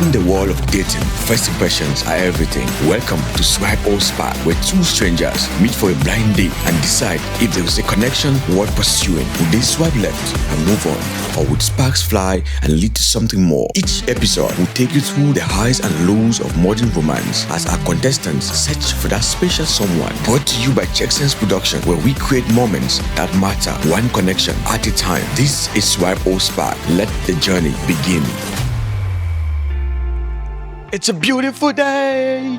In the world of dating, first impressions are everything. Welcome to Swipe or Spark, where two strangers meet for a blind date and decide if there is a connection worth pursuing. Would they swipe left and move on, or would sparks fly and lead to something more? Each episode will take you through the highs and lows of modern romance as our contestants search for that special someone. Brought to you by Jackson's Production, where we create moments that matter, one connection at a time. This is Swipe or Spark. Let the journey begin. It's a beautiful day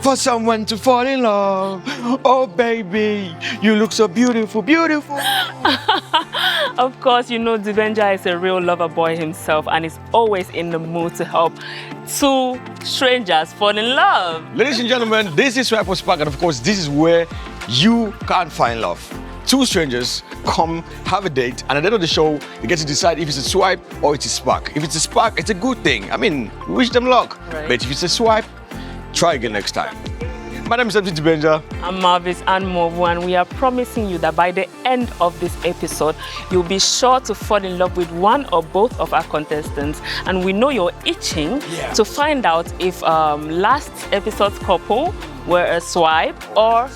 for someone to fall in love. Oh, baby, you look so beautiful, beautiful. Of course, you know Dibenja is a real lover boy himself and is always in the mood to help two strangers fall in love. Ladies and gentlemen, this is Swipe or Spark, and of course, this is where you can't find love. Two strangers come, have a date, and at the end of the show, you get to decide if it's a swipe or it's a spark. If it's a spark, it's a good thing. I mean, wish them luck. Right. But if it's a swipe, try again next time. My name is MC Benja. I'm Marvis and Movu, and we are promising you that by the end of this episode, you'll be sure to fall in love with one or both of our contestants. And we know you're itching to find out if last episode's couple were a swipe or...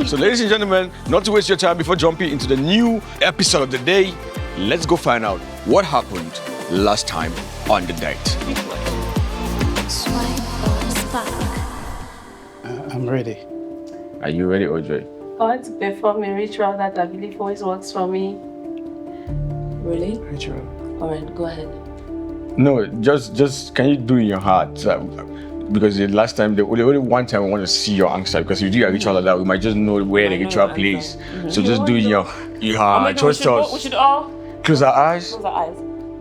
So ladies and gentlemen, not to waste your time before jumping into the new episode of the day, let's go find out what happened last time on the date. Swipe or spark? I'm ready. Are you ready, OJ? I want to perform a ritual that I believe always works for me. Really? Rachel. All right, go ahead. No, just can you do in your heart? Because the last time, the only one time I want to see your answer, because if you do a ritual like that, we might just know where the ritual plays. So just do it in your heart. Trust us. We should all Close our eyes. close our eyes.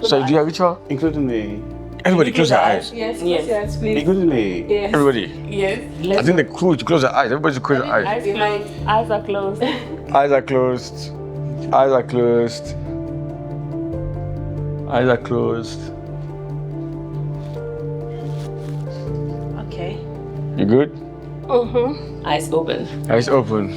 So you do a ritual? Including me. Everybody close their eyes. Yes, Yes. yes, please. Including me. Yes. Everybody. Yes. I think the clue is to close their eyes. Everybody should close their eyes. Eyes closed. Eyes are closed. Eyes are closed. Eyes are closed. Eyes are closed. Okay. You good? Eyes open. Eyes open.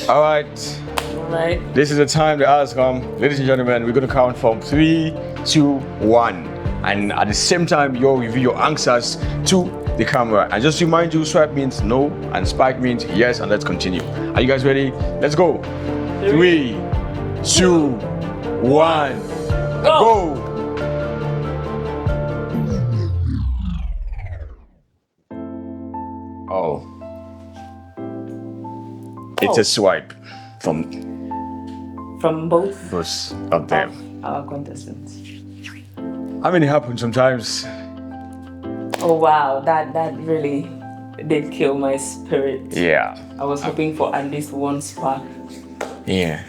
All right. Right. This is the time the hours come. Ladies and gentlemen, we're going to count from 3, 2, 1. And at the same time, you'll reveal your answers to the camera. And just remind you, swipe means no and spark means yes, and let's continue. Are you guys ready? Let's go. 3, 2, 1, go. Oh. It's a swipe from both both of them. our contestants. I mean, it happens sometimes. Oh wow, that really did kill my spirit. Yeah. I was hoping for at least one spark. Yeah.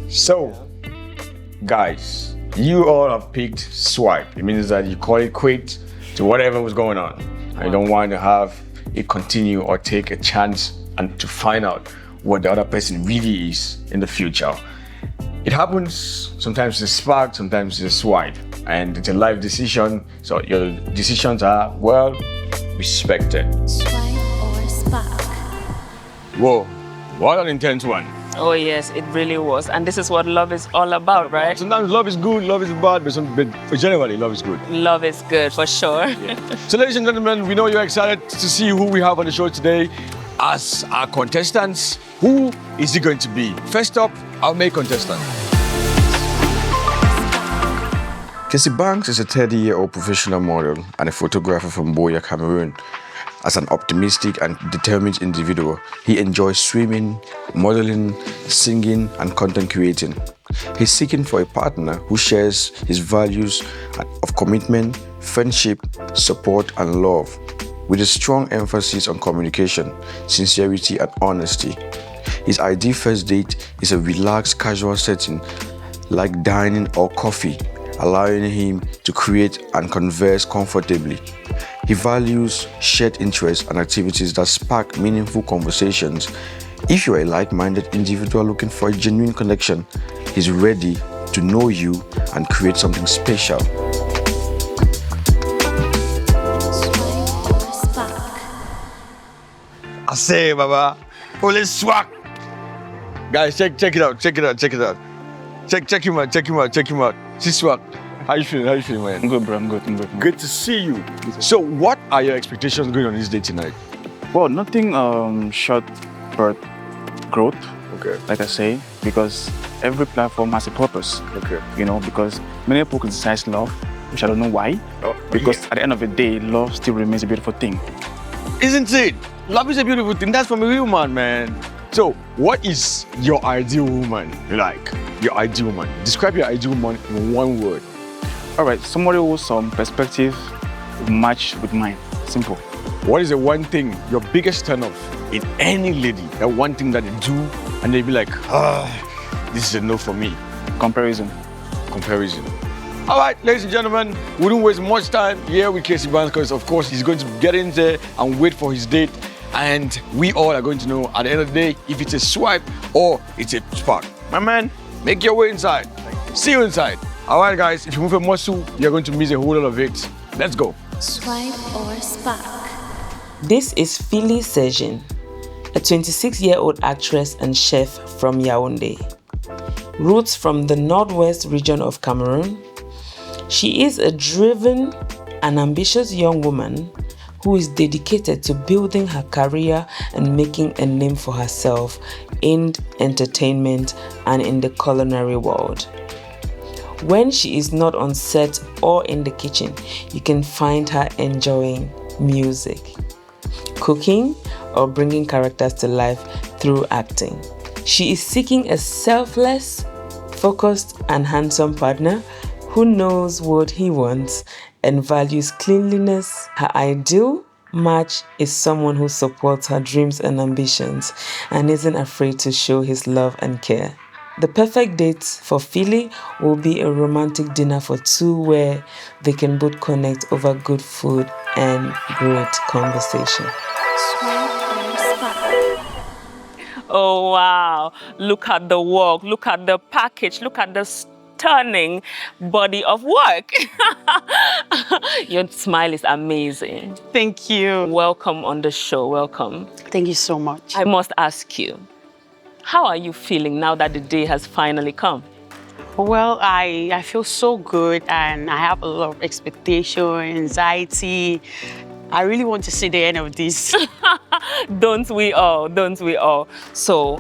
So, guys, you all have picked swipe. It means that you call it quit to whatever was going on. I don't want to have it continue or take a chance and to find out what the other person really is in the future. It happens, sometimes it's a spark, sometimes it's a swipe, and it's a life decision, so your decisions are, well, respected. Swipe or spark? Whoa, what an intense one. Oh yes, it really was. And this is what love is all about, right? Sometimes love is good, love is bad, but generally love is good. Love is good, for sure. So ladies and gentlemen, we know you're excited to see who we have on the show today as our contestants. Who is it going to be? First up, our main contestant. Kacy Banks is a 30-year-old professional model and a photographer from Boya, Cameroon. As an optimistic and determined individual, he enjoys swimming, modeling, singing, and content creating. He's seeking for a partner who shares his values of commitment, friendship, support, and love, with a strong emphasis on communication, sincerity, and honesty. His ideal first date is a relaxed, casual setting like dining or coffee, allowing him to create and converse comfortably. He values shared interests and activities that spark meaningful conversations. If you're a like-minded individual looking for a genuine connection, he's ready to know you and create something special. Swipe or spark? I say, Baba, let's swag. Guys, check it out. Check him out. See swag. How you feeling? How you feeling, man? I'm good, bro. I'm good. Good to see you. So, what are your expectations going on this day tonight? Well, nothing short but growth. Okay. Like I say, because every platform has a purpose. Okay. You know, because many people criticize love, which I don't know why. Because at the end of the day, love still remains a beautiful thing. Isn't it? Love is a beautiful thing. That's from a real man. So, what is your ideal woman like? Your ideal woman. Describe your ideal woman in one word. All right, somebody who's some perspective match with mine. Simple. What is the one thing, your biggest turn off in any lady? The one thing that they do and they be like, this is a no for me. Comparison. All right, ladies and gentlemen, we don't waste much time here with Kacy Banks because, of course, he's going to get in there and wait for his date. And we all are going to know at the end of the day if it's a swipe or it's a spark. My man, make your way inside. See you inside. All right, guys, if you move a muscle, you're going to miss a whole lot of it. Let's go. Swipe or spark. This is Kacy Sergine, a 26-year-old actress and chef from Yaoundé. Roots from the northwest region of Cameroon. She is a driven and ambitious young woman who is dedicated to building her career and making a name for herself in entertainment and in the culinary world. When she is not on set or in the kitchen, you can find her enjoying music, cooking, or bringing characters to life through acting. She is seeking a selfless, focused, and handsome partner who knows what he wants and values cleanliness. Her ideal match is someone who supports her dreams and ambitions and isn't afraid to show his love and care. The perfect date for Philly will be a romantic dinner for two where they can both connect over good food and great conversation. Swipe or spark. Oh, wow. Look at the work. Look at the package. Look at the stunning body of work. Your smile is amazing. Thank you. Welcome on the show. Welcome. Thank you so much. I must ask you, how are you feeling now that the day has finally come? Well, I feel so good and I have a lot of expectation, anxiety. I really want to see the end of this. Don't we all? Don't we all? So,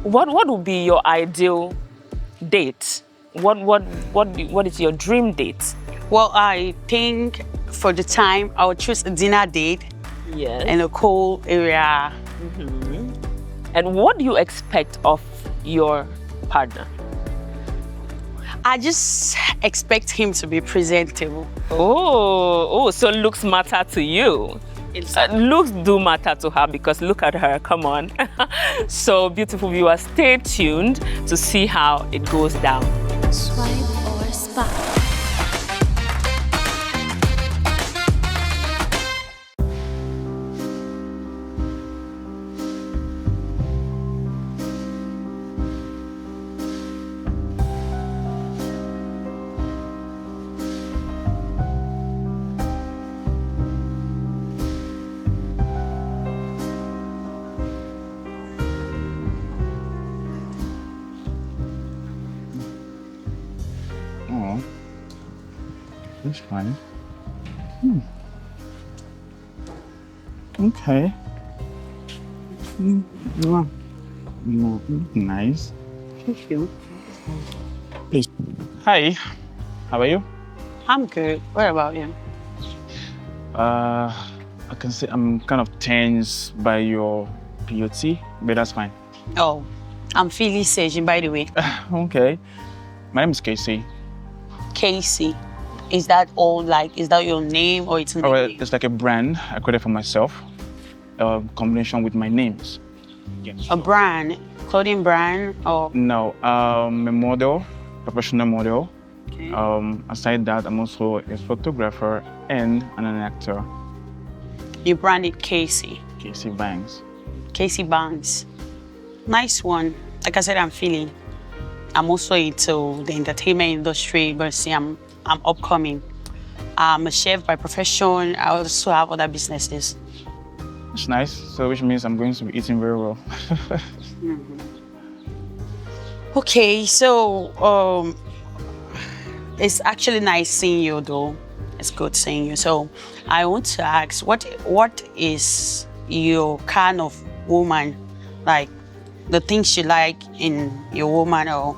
what would be your ideal date? What is your dream date? Well, I think for the time, I would choose a dinner date Yes. in a cool area. And what do you expect of your partner? I just expect him to be presentable. Oh, so looks matter to you. Looks do matter to her because look at her, come on. So beautiful viewers, stay tuned to see how it goes down. Swipe or spark. Oh, that's fine. Okay. Nice. Thank you. Please. Hi. How are you? I'm good. What about you? I can say I'm kind of tense by your beauty, but that's fine. Oh, I'm Kacy Sergine, by the way. Okay. My name is Kacy. Kacy. Is that all like, is that your name or it's a Oh, well, name? it's like a brand I created for myself, a combination with my names. Yes. A brand, clothing brand or? No, a model, professional model. Okay. Aside that, I'm also a photographer and an actor. You branded Kacy. Kacy Banks. Kacy Banks. Nice one. Like I said, I'm feeling. I'm also into the entertainment industry, but see, I'm upcoming. I'm a chef by profession. I also have other businesses. It's nice. So which means I'm going to be eating very well. Okay, so It's actually nice seeing you, though. It's good seeing you. So, I want to ask, what is your kind of woman, like the things you like in your woman, or?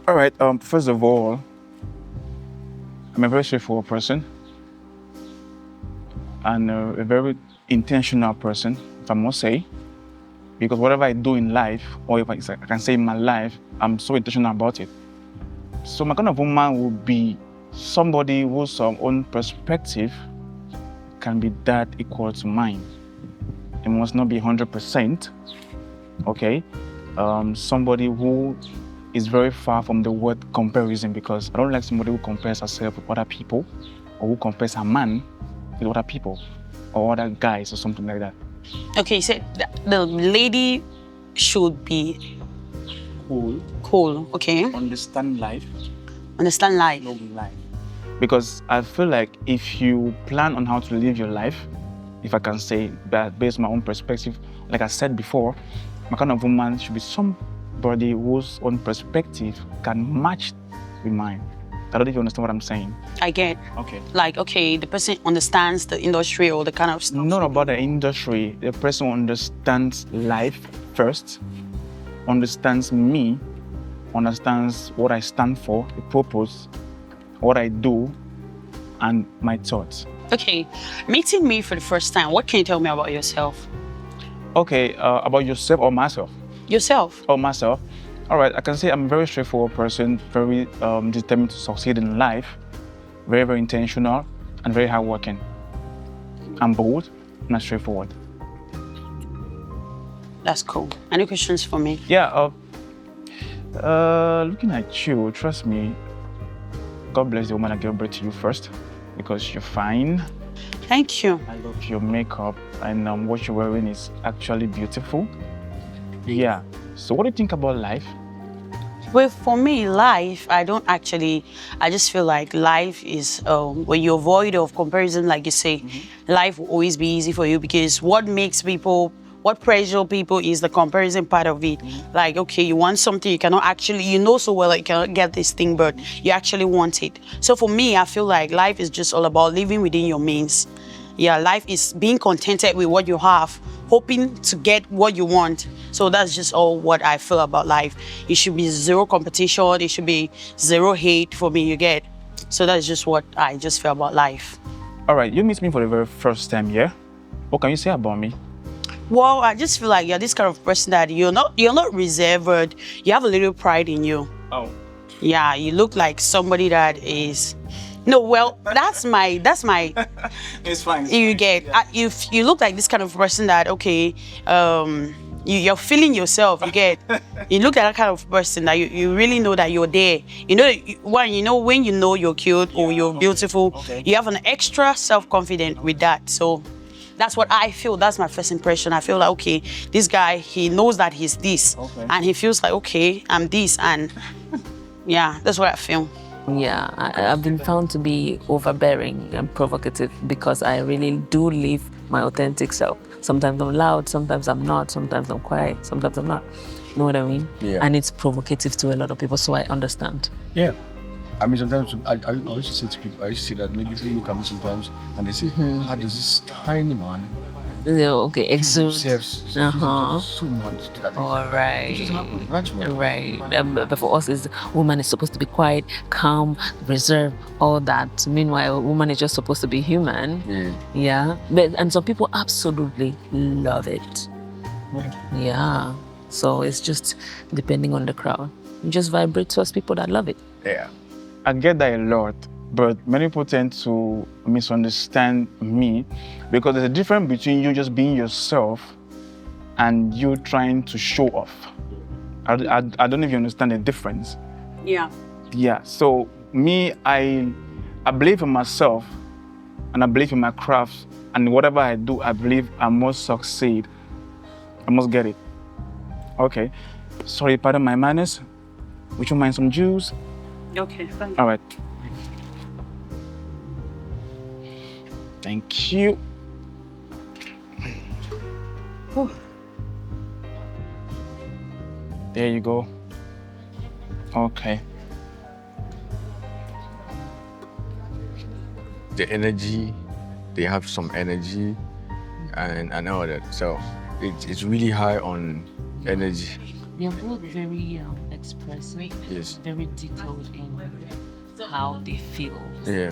All right. First of all, I'm a very straightforward person and a very intentional person, if I must say, because whatever I do in life, or if I can say in my life, I'm so intentional about it. So my kind of woman would be somebody whose own perspective can be that equal to mine. It must not be 100%, okay? Somebody who is very far from the word comparison, because I don't like somebody who compares herself with other people, or who compares a man with other people, or other guys, or something like that. Okay, you said the lady should be cool, okay? Understand life, Understand life. love life. Because I feel like if you plan on how to live your life, if I can say that based on my own perspective, like I said before, my kind of woman should be somebody whose own perspective can match with mine. I don't know if you understand what I'm saying. I get. Okay. Like, okay, the person understands the industry or the kind of stuff. Not about the industry. The person understands life first, understands me, understands what I stand for, the purpose, what I do, and my thoughts. Okay, meeting me for the first time, what can you tell me about yourself? Okay, about yourself or myself? Yourself. Oh, myself. All right, I can say I'm a very straightforward person, very determined to succeed in life, very, very intentional, and very hardworking. I'm bold and I'm straightforward. That's cool. Any questions for me? Yeah, looking at you, trust me, God bless the woman that gave birth to you first, because you're fine. Thank you. I love your makeup, and what you're wearing is actually beautiful. Yeah. So what do you think about life? Well, for me, life, I just feel like life is, when you're void of comparison, like you say, life will always be easy for you, because what pressure people is the comparison part of it. Like, okay, you want something, you cannot actually, you know so well that you cannot get this thing, but you actually want it. So for me, I feel like life is just all about living within your means. Yeah, life is being contented with what you have, hoping to get what you want. So that's just all what I feel about life. It should be zero competition, it should be zero hate for me, you get. So that's just what I just feel about life. All right, you meet me for the very first time, yeah? What can you say about me? Well, I just feel like you're this kind of person that you're not reserved. You have a little pride in you. Oh. Yeah, you look like somebody that is. No, well, that's my. It's fine. You get. You look like this kind of person that, okay, you're feeling yourself. You get. You look like that kind of person that you really know that you're there. You know, when you know you're cute or you're beautiful, Okay. you have an extra self-confidence with that. So that's what I feel. That's my first impression. I feel like, okay, this guy, he knows that he's this. Okay. And he feels like, okay, I'm this. And yeah, that's what I feel. Yeah, I've been found to be overbearing and provocative because I really do live my authentic self. Sometimes I'm loud, sometimes I'm not, sometimes I'm quiet, sometimes I'm not. You know what I mean? Yeah. And it's provocative to a lot of people, so I understand. Yeah. I mean, sometimes I used to say to people, I used to say that maybe people look at me sometimes and they say, how does this tiny man Yeah, okay, exude. serves Uh-huh. so much to that? All right. It just happens naturally. Right. But for us, woman is supposed to be quiet, calm, reserved, all that. Meanwhile, woman is just supposed to be human. Yeah. And some people absolutely love it. Yeah. So it's just depending on the crowd. You just vibrate towards people that love it. Yeah. I get that a lot, but many people tend to misunderstand me because there's a difference between you just being yourself and you trying to show off. I don't know if you understand the difference. Yeah. Yeah, so me, I believe in myself and I believe in my craft, and whatever I do, I believe I must succeed. I must get it. Okay. Sorry, pardon my manners. Would you mind some juice? Okay, thank you. All right. Thank you. There you go. Okay. the energy. They have some energy and all that. So it's really high on energy. They're both very expressive, Yes. very detailed in how they feel. Yeah.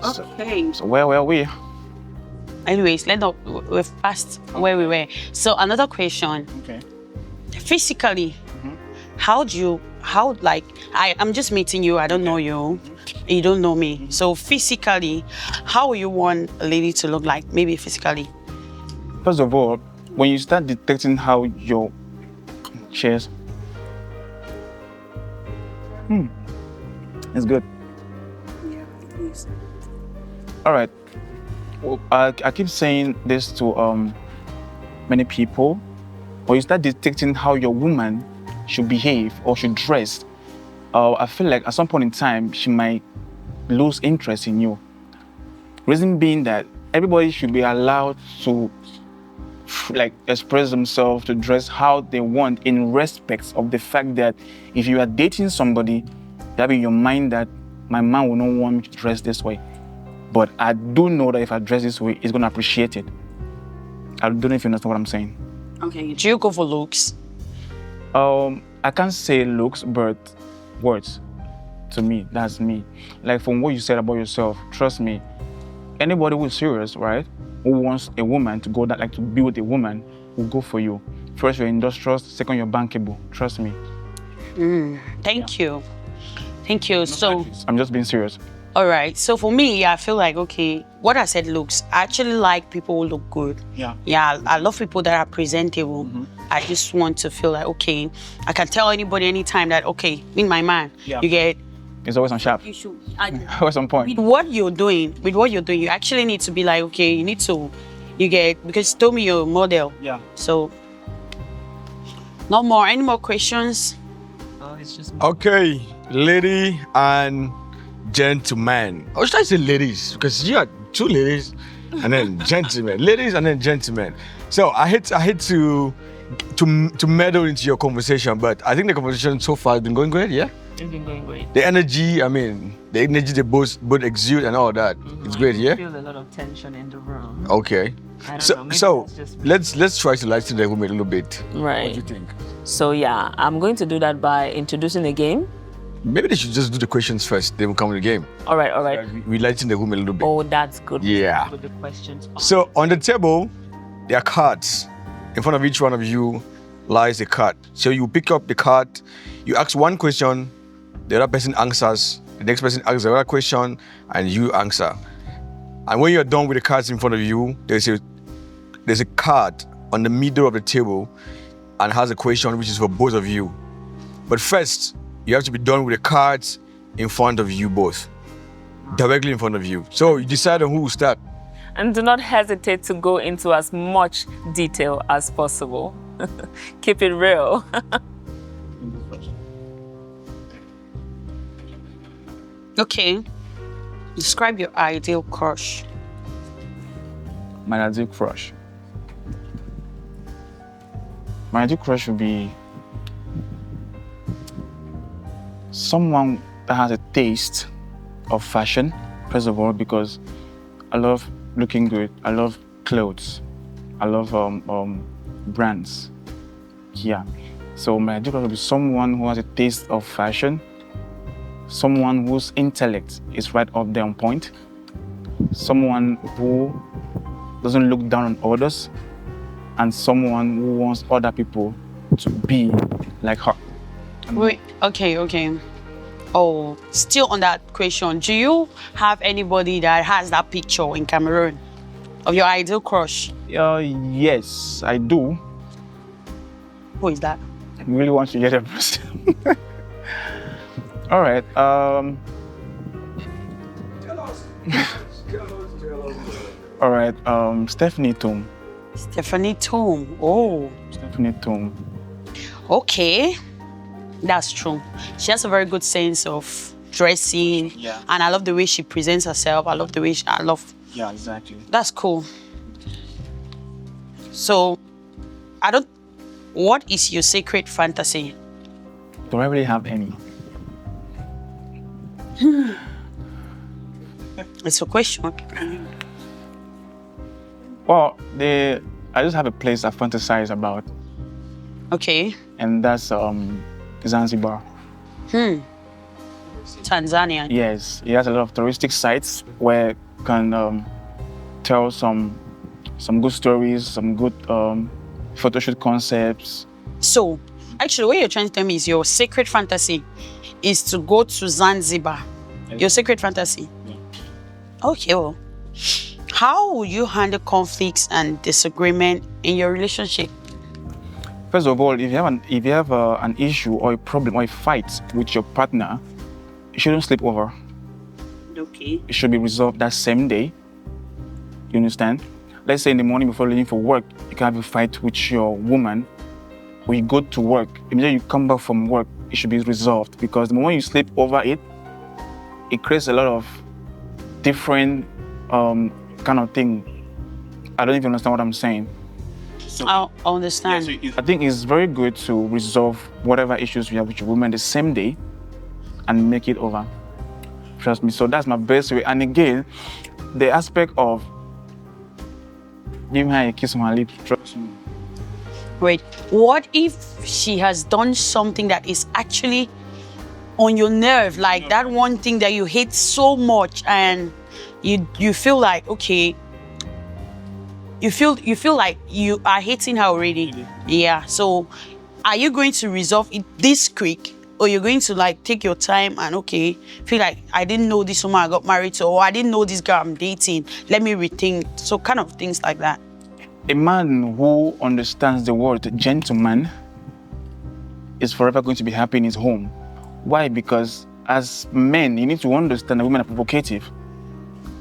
Okay. So where were we? Anyways, we've passed where we were. So another question. Okay. Physically, I'm just meeting you, I don't know you, you don't know me. So physically, how you want a lady to look like, maybe physically? First of all, when you start detecting how your chest, it's good. Yeah, it is. All right. Well, I keep saying this to many people. When you start detecting how your woman should behave or should dress, I feel like at some point in time she might lose interest in you. Reason being that everybody should be allowed to express themselves, to dress how they want, in respect of the fact that if you are dating somebody, that in your mind that my man will not want me to dress this way. But I do know that if I dress this way, he's gonna appreciate it. I don't know if you understand what I'm saying. Okay, do you go for looks? I can't say looks, but words. To me, that's me. Like from what you said about yourself, trust me, anybody who's serious, right, who wants a woman to go that, like to be with a woman, will go for you. First, you're industrious, second, you're bankable. Trust me. Thank you. Thank you. So, I'm just being serious. all right. So for me, I feel like, okay, what I said looks, I actually like people who look good. Yeah. Yeah, I love people that are presentable. I just want to feel like, okay, I can tell anybody anytime that, okay, in my mind, Yeah. you get, It's always on sharp. you should, Always on point. with what you're doing, you actually need to be like, okay, you need to, you get, because you told me you're a model. Yeah. So, no more, any more questions? It's just Okay, lady and gentleman. Or should I say ladies? Because you are two ladies and then gentlemen. Ladies and then gentlemen. So I hate to meddle into your conversation, but I think the conversation so far has been going great, yeah? it's been going great. The energy, the energy they both exude and all that. It's great, I yeah? feel a lot of tension in the room. Okay. I don't So, know, maybe so that's just me. let's try to lighten the room a little bit. Right. What do you think? So yeah, I'm going to do that by introducing a game. Maybe they should just do the questions first, then we'll come to the game. All right. We lighten the room a little bit. Oh, that's good. Yeah. With the questions. So on the table, there are cards. In front of each one of you lies a card. So you pick up the card, you ask one question, the other person answers, the next person asks the other question, and you answer. And when you're done with the cards in front of you, there's a card on the middle of the table and has a question which is for both of you. But first, you have to be done with the cards in front of you both. Directly in front of you. So you decide on who will start. And do not hesitate to go into as much detail as possible. Keep it real. Okay. Describe your ideal crush. My ideal crush. My ideal crush would be someone that has a taste of fashion, first of all, because I love looking good. I love clothes. I love brands. Yeah. So my ideal crush would be someone who has a taste of fashion, someone whose intellect is right up there on point, someone who doesn't look down on others, and someone who wants other people to be like her. Wait, okay. Oh, still on that question, do you have anybody that has that picture in Cameroon of your ideal crush? Yes, I do. Who is that? I really want to hear the person. All right. All right. Stephanie Tom. Stephanie Tom. Oh, Stephanie Tom. okay. That's true. She has a very good sense of dressing. Yeah. And I love the way she presents herself. I love the way Yeah, exactly. That's cool. So, what is your secret fantasy? Do I really have any? It's a question. Well, I just have a place I fantasize about, Okay. and that's Zanzibar. Tanzania. Yes, it has a lot of touristic sites where you can tell some good stories, some good photo shoot concepts. So, actually, what you're trying to tell me is your sacred fantasy is to go to Zanzibar. Your sacred fantasy? Yeah. Okay, well, how will you handle conflicts and disagreement in your relationship? First of all, if you have an issue or a problem or a fight with your partner, you shouldn't sleep over. Okay. It should be resolved that same day. You understand? Let's say in the morning before leaving for work, you can have a fight with your woman. When you go to work, immediately you come back from work, it should be resolved, because the moment you sleep over it, it creates a lot of different kind of thing. I don't even understand what I'm saying. I understand. Yeah, so I think it's very good to resolve whatever issues you have with your woman the same day and make it over. Trust me. So that's my best way. And again, the aspect of giving her a kiss on her lips, trust me. Wait, what if she has done something that is actually on your nerve, like that one thing that you hate so much, and you feel like, okay, you feel like you are hating her already? Yeah. So are you going to resolve it this quick, or you're going to like take your time and, okay, feel like, I didn't know this woman I got married to, or I didn't know this girl I'm dating, let me rethink? So kind of things like that. A man who understands the word gentleman is forever going to be happy in his home. Why? Because as men, you need to understand that women are provocative.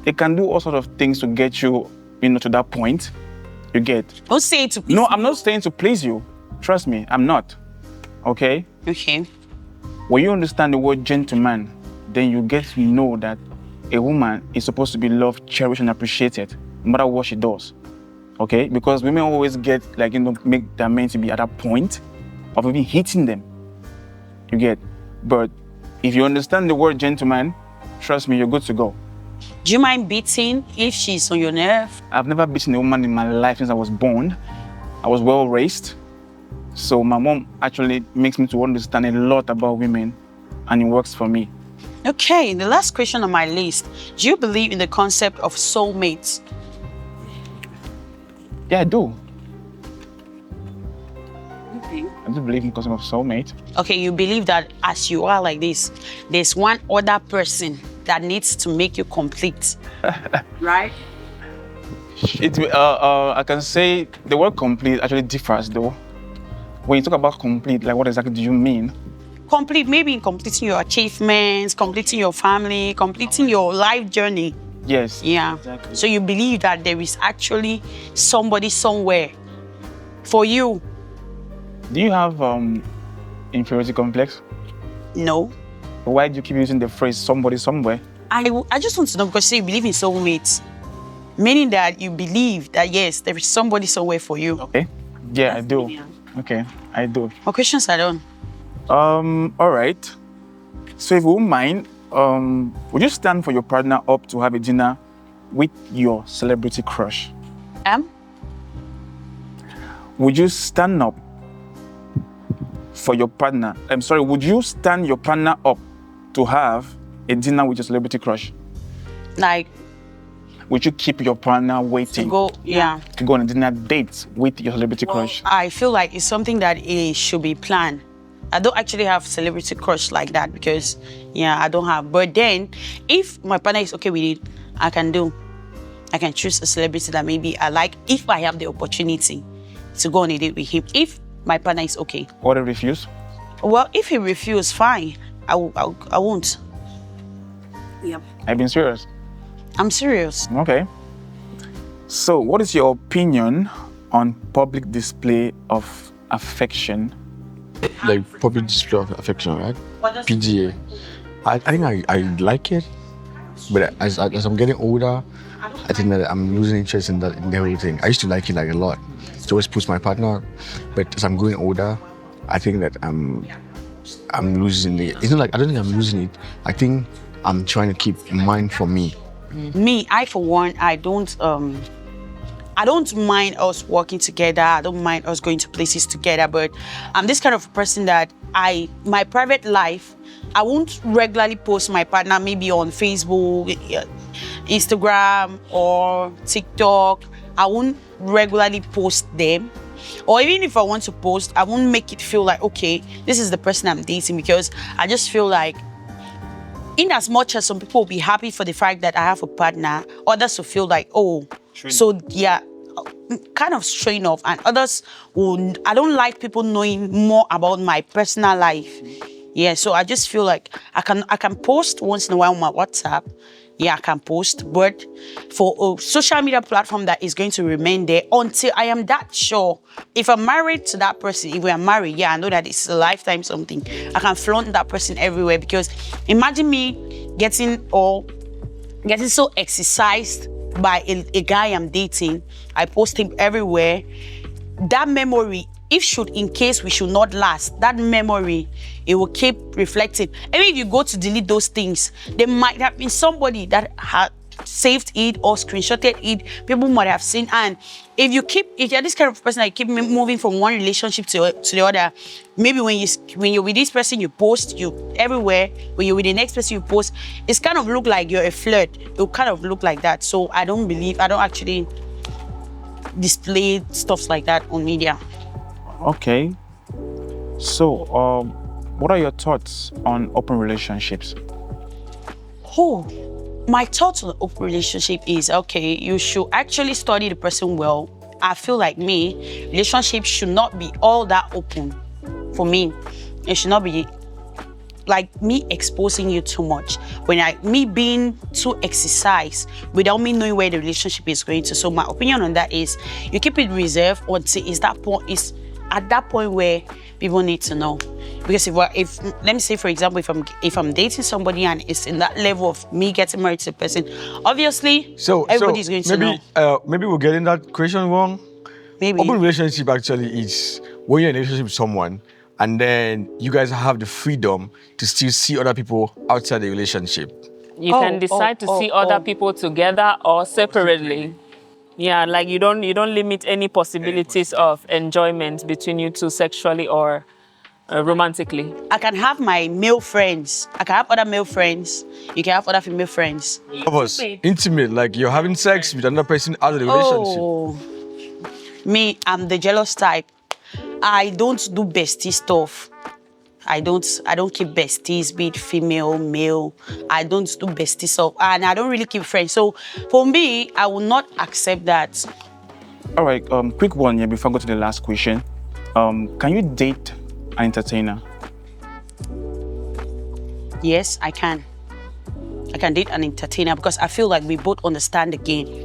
They can do all sorts of things to get you, to that point. You get? Don't say it to please. No, I'm not saying to please you. Trust me, I'm not. Okay? Okay. When you understand the word gentleman, then you get to know that a woman is supposed to be loved, cherished, and appreciated, no matter what she does. Okay? Because women always get, make their men to be at that point of even hitting them. You get? But if you understand the word gentleman, trust me, you're good to go. Do you mind beating if she's on your nerve? I've never beaten a woman in my life since I was born. I was well raised. So my mom actually makes me to understand a lot about women, and it works for me. Okay, the last question on my list. Do you believe in the concept of soulmates? Yeah, I do. Okay. I do believe in the concept of soulmate. Okay, you believe that as you are like this, there's one other person that needs to make you complete, right? I can say the word complete actually differs though. When you talk about complete, like what exactly do you mean? Complete, maybe in completing your achievements, completing your family, completing your life journey. Yes. Yeah. Exactly. So you believe that there is actually somebody somewhere for you? Do you have inferiority complex? No. Why do you keep using the phrase somebody somewhere? I just want to know, because you believe in soulmates, meaning that you believe that, yes, there is somebody somewhere for you. Okay. Yeah, I do. Brilliant. Okay, I do. What questions are done? All right. So if you won't mind, would you stand for your partner up to have a dinner with your celebrity crush? Would you stand up for your partner? Would you stand your partner up to have a dinner with your celebrity crush? Like, Would you keep your partner waiting to go, yeah. to go on a dinner date with your celebrity crush? I feel like it's something that it should be planned. I don't actually have celebrity crush like that because, yeah, I don't have. But then, if my partner is okay with it, I can choose a celebrity that maybe I like if I have the opportunity to go on a date with him, if my partner is okay. Or they refuse? Well, if he refuses, fine. I won't. Yep. I've been serious. I'm serious. Okay. So, what is your opinion on public display of affection? Like public display of affection, right? PDA. I think I like it, but as I'm getting older, I think that I'm losing interest in the whole thing. I used to like it like a lot. To always push my partner, but as I'm growing older, I think that I'm I'm losing it. It's not like I don't think I'm losing it. I think I'm trying to keep mine for me. Me, I for one, I don't mind us working together. I don't mind us going to places together, but I'm this kind of person that my private life, I won't regularly post my partner maybe on Facebook, Instagram or TikTok. I won't regularly post them. Or even if I want to post, I won't make it feel like, okay, this is the person I'm dating, because I just feel like, in as much as some people will be happy for the fact that I have a partner, others will feel like, oh, so yeah, kind of strain off. And others will, I don't like people knowing more about my personal life. Yeah, so I just feel like I can post once in a while on my WhatsApp. Yeah, I can post, but for a social media platform that is going to remain there until I am that sure. If I'm married to that person, if we are married, yeah, I know that it's a lifetime something. I can flaunt that person everywhere, because imagine me getting so exercised by a guy I'm dating. I post him everywhere. That memory, in case we should not last, that memory, it will keep reflecting. Even if you go to delete those things, there might have been somebody that had saved it or screenshotted it. People might have seen. And if you're this kind of person that keep moving from one relationship to the other, maybe when you're with this person, you post everywhere. When you're with the next person, you post. It's kind of look like you're a flirt. It will kind of look like that. So I don't actually display stuff like that on media. Okay. So, what are your thoughts on open relationships? My thoughts on open relationship is, okay, you should actually study the person well. I feel like relationships should not be all that open for me. It should not be like me exposing you too much. Me being too exercised without me knowing where the relationship is going to. So my opinion on that is, you keep it reserved until at that point where people need to know. Because if let me say, for example, if I'm dating somebody and it's in that level of me getting married to a person, obviously everybody's going to know. Maybe we're getting that question wrong. Maybe. Open relationship actually is when you're in a relationship with someone and then you guys have the freedom to still see other people outside the relationship. You can decide to see other people together or separately. Yeah, like you don't limit any possibilities of enjoyment between you two sexually or romantically. I can have my male friends. I can have other male friends. You can have other female friends. Of course, intimate, like you're having sex with another person out of the relationship. Oh, me, I'm the jealous type. I don't do bestie stuff. I don't keep besties, be it female, male. I don't do bestie stuff, and I don't really keep friends. So for me, I will not accept that. All right, quick one here before I go to the last question. Can you date an entertainer? Yes, I can. I can date an entertainer because I feel like we both understand the game.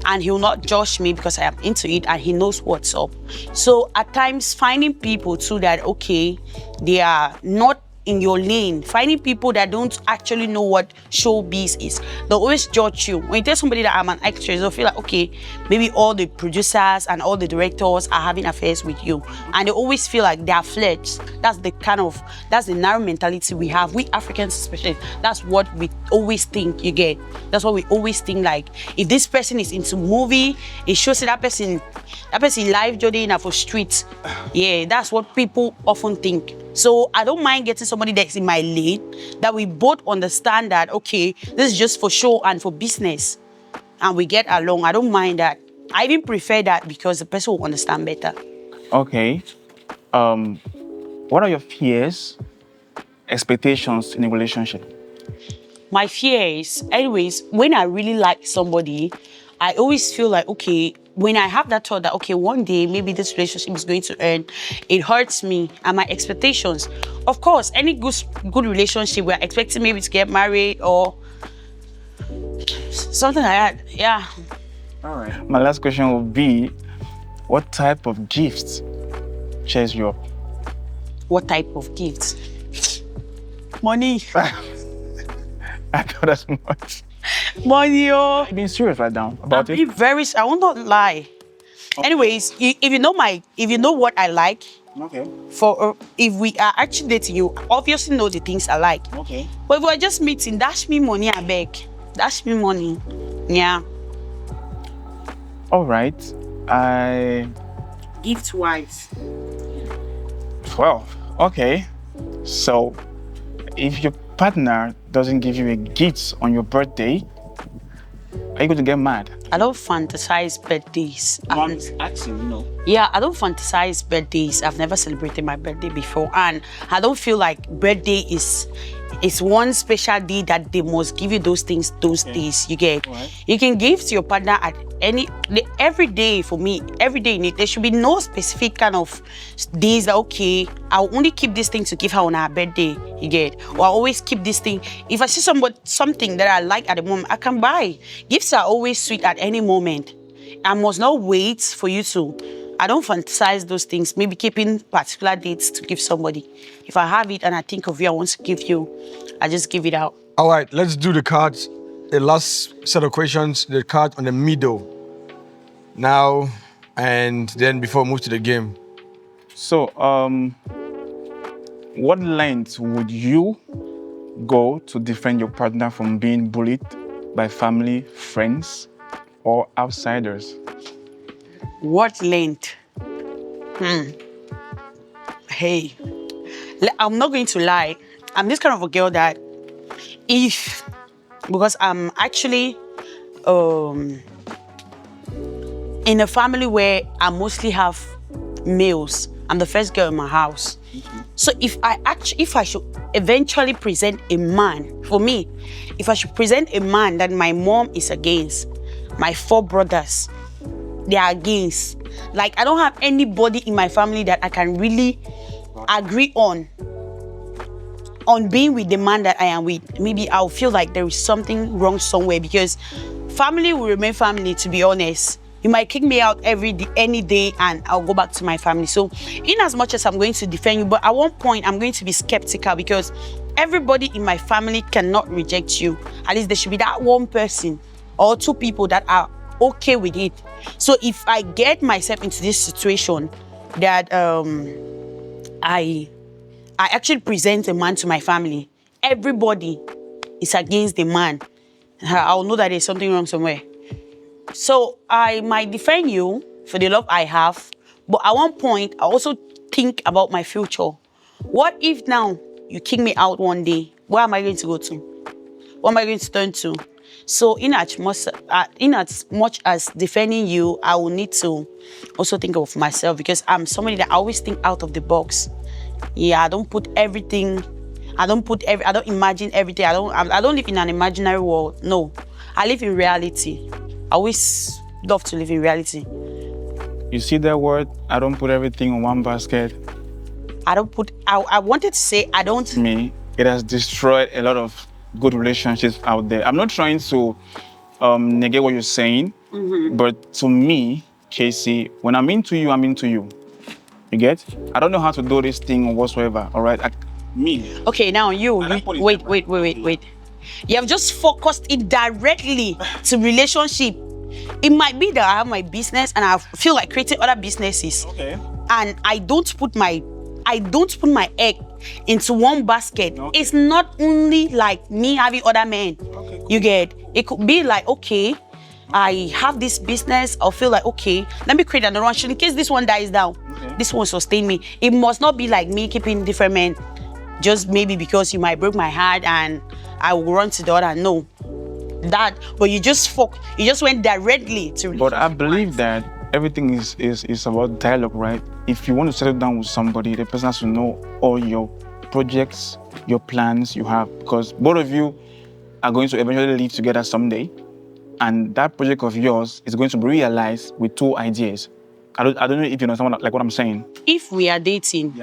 And he'll not judge me because I am into it and he knows what's up. So at times, finding people too that, okay, they are not in your lane, finding people that don't actually know what showbiz is, they'll always judge you. When you tell somebody that I'm an actress, they'll feel like, okay, maybe all the producers and all the directors are having affairs with you. And they always feel like they are flirts. That's the narrow mentality we have. We Africans especially, that's what we always think you get. That's what we always think, like, if this person is into movie, it shows that person live journey in for streets. Yeah, that's what people often think. So I don't mind getting somebody that's in my lane, that we both understand that, okay, this is just for show and for business, and we get along. I don't mind that. I even prefer that because the person will understand better. Okay. What are your fears, expectations in a relationship? My fear is, anyways, when I really like somebody, I always feel like, okay, when I have that thought that, okay, one day maybe this relationship is going to end, it hurts me and my expectations. Of course, any good relationship, we're expecting maybe to get married or something like that. Yeah. All right. My last question will be, what type of gifts cheers you up? What type of gifts? Money. I thought as much. Money, oh. I'm being serious right now about it. I will not lie. Okay. Anyways, if you know what I like, Okay. For if we are actually dating, you obviously know the things I like. Okay. But if we're just meeting, dash me money, I beg. Dash me money. Yeah. All right. I Gift wise. 12. Okay. So, if your partner doesn't give you a gift on your birthday, are you going to get mad? I don't fantasize birthdays. I'm asking, you know. Yeah, I don't fantasize birthdays. I've never celebrated my birthday before, and I don't feel like birthday is one special day that they must give you those things those days. You get. Right. You can give to your partner at every day. For me, every day there should be no specific kind of days that okay, I'll only keep this thing to give her on her birthday. You get. Or I always keep this thing. If I see something that I like at the moment, I can buy. Gifts are always sweet at any moment. I must not wait for you to. I don't fantasize those things. Maybe keeping particular dates to give somebody. If I have it and I think of you, I want to give you, I just give it out. All right, let's do the cards. The last set of questions, the card on the middle. Now, and then before we move to the game. So, what length would you go to defend your partner from being bullied by family, friends, or outsiders? What length? Hey, I'm not going to lie. I'm this kind of a girl that because I'm actually in a family where I mostly have males. I'm the first girl in my house. So if I should eventually present a man, for me, if I should present a man that my mom is against, my 4 brothers, they are against. Like, I don't have anybody in my family that I can really agree on being with the man that I am with. Maybe I'll feel like there is something wrong somewhere, because family will remain family, to be honest. You might kick me out any day and I'll go back to my family. So in as much as I'm going to defend you, but at one point I'm going to be skeptical, because everybody in my family cannot reject you. At least there should be that one person or 2 people that are okay with it. So if I get myself into this situation that I actually present a man to my family, everybody is against the man, I'll know that there's something wrong somewhere. So I might defend you for the love I have, but at one point I also think about my future. What if now you kick me out one day? Where am I going to go to? What am I going to turn to? So in as much as defending you, I will need to also think of myself, because I'm somebody that always think out of the box. Yeah, I don't imagine everything. I don't live in an imaginary world. No, I live in reality. I always love to live in reality. You see that word? I don't put everything in one basket. I wanted to say I don't. Me, it has destroyed a lot of good relationships out there. I'm not trying to negate what you're saying, but to me, Kacy, when I'm into you, I'm into you. You get? I don't know how to do this thing or whatsoever, all right? Me. Okay, now wait. You have just focused it directly to relationship. It might be that I have my business and I feel like creating other businesses. Okay. And I don't put my egg into one basket. Okay. It's not only like me having other men. Okay, cool. You get? It could be like, okay, I have this business. I'll feel like, okay, let me create another one. In case this one dies down, this one sustain me. It must not be like me keeping different men, just maybe because you might break my heart and I will run to the other. No, but you just went directly to. But I believe that everything is about dialogue, right? If you want to settle down with somebody, the person has to know all your projects, your plans you have, because both of you are going to eventually live together someday, and that project of yours is going to be realized with 2 ideas. I don't know if you understand what I'm saying. If we are dating,